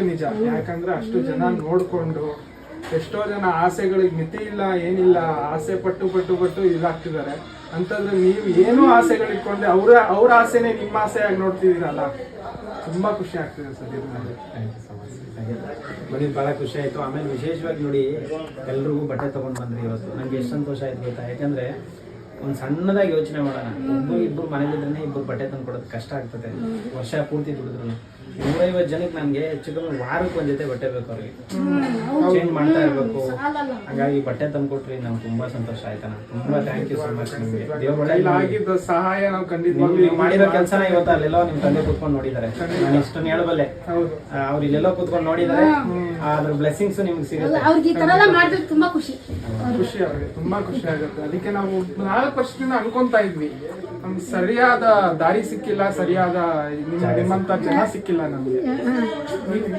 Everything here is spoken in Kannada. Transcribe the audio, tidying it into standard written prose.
ನಿಜ. ಯಾಕಂದ್ರೆ ಅಷ್ಟು ಜನ ನೋಡ್ಕೊಂಡು ಎಷ್ಟೋ ಜನ ಆಸೆಗಳಿಗೆ ಮಿತಿ ಇಲ್ಲ ಏನಿಲ್ಲ, ಆಸೆ ಪಟ್ಟು ಪಟ್ಟು ಪಟ್ಟು ಇದಾಗ್ತಿದ್ದಾರೆ. ಅಂತಂದ್ರೆ ನೀವು ಏನೋ ಆಸೆಗಳಿಟ್ಕೊಂಡೆ ಅವ್ರ ಆಸೆನೇ ನಿಮ್ಮ ಆಸೆಯಾಗಿ ನೋಡ್ತಿದ್ದೀರಲ್ಲ, ತುಂಬಾ ಖುಷಿ ಆಗ್ತಿದೆ ಸರ್. ನೋಡಿ ಭಾಳ ಖುಷಿ ಆಯಿತು. ಆಮೇಲೆ ವಿಶೇಷವಾಗಿ ನೋಡಿ ಎಲ್ರಿಗೂ ಬಟ್ಟೆ ತೊಗೊಂಡು ಬಂದ್ರಿ ಇವತ್ತು. ನನಗೆ ಎಷ್ಟು ಸಂತೋಷ ಆಯ್ತು ಗೊತ್ತಾ? ಯಾಕಂದರೆ ಒಂದು ಸಣ್ಣದಾಗಿ ಯೋಚನೆ ಮಾಡೋಣ, ಇಬ್ಬರು ಮನೇಲಿದ್ರೆ ಇಬ್ಬರು ಬಟ್ಟೆ ತಂದು ಕೊಡೋದು ಕಷ್ಟ ಆಗ್ತದೆ. ವರ್ಷ ಪೂರ್ತಿ ದುಡಿದ್ರು 150 ಜನಕ್ಕೆ ನನಗೆ ಹೆಚ್ಚು ಕಮ್ಮಿ ವಾರಕ್ಕೆ ಒಂದು ಜೊತೆ ಬಟ್ಟೆ ಬೇಕು, ಅವ್ರಿಗೆ ಚೇಂಜ್ ಮಾಡ್ತಾ ಇರಬೇಕು. ಹಾಗಾಗಿ ಬಟ್ಟೆ ತಂದು ಕೊಟ್ರಿ, ನಂಗೆ ತುಂಬಾ ಸಂತೋಷ ಆಯ್ತಾನ. ತುಂಬಾ ಥ್ಯಾಂಕ್ ಯು ಸೊ ಮಚ್ ನಿಮಗೆ. ದೇವರ ಸಹಾಯ ನಾವು ಖಂಡಿತವಾಗ್ಲೂ ಮಾಡಿರೋ ಕೆಲಸನ ಇವತ್ತು ಅಲ್ಲೆಲ್ಲೋ ನಿಮ್ಮ ತಂದೆ ಕೂತ್ಕೊಂಡು ನೋಡಿದ್ದಾರೆ. ನಾನು ಇಷ್ಟನ್ನು ಹೇಳಬಲ್ಲೆ, ಅವ್ರು ಇಲ್ಲೆಲ್ಲೋ ಕೂತ್ಕೊಂಡು ನೋಡಿದ್ದಾರೆ. ಅದ್ರ ಬ್ಲೆಸ್ಸಿಂಗ್ಸ್ ನಿಮ್ಗೆ ಸಿಗುತ್ತೆ. ತುಂಬಾ ಖುಷಿ ಅವ್ರಿಗೆ, ತುಂಬಾ ಖುಷಿ ಆಗುತ್ತೆ. ಅದಕ್ಕೆ ನಾವು 4 ವರ್ಷದಿಂದ ಅನ್ಕೊಂತಾ ಇದ್ವಿ, ನಮ್ಗೆ ಸರಿಯಾದ ದಾರಿ ಸಿಕ್ಕಿಲ್ಲ, ಸರಿಯಾದ ನಿಮ್ಮಂತ ಜನ ಸಿಕ್ಕಿಲ್ಲ ನಮ್ಗೆ.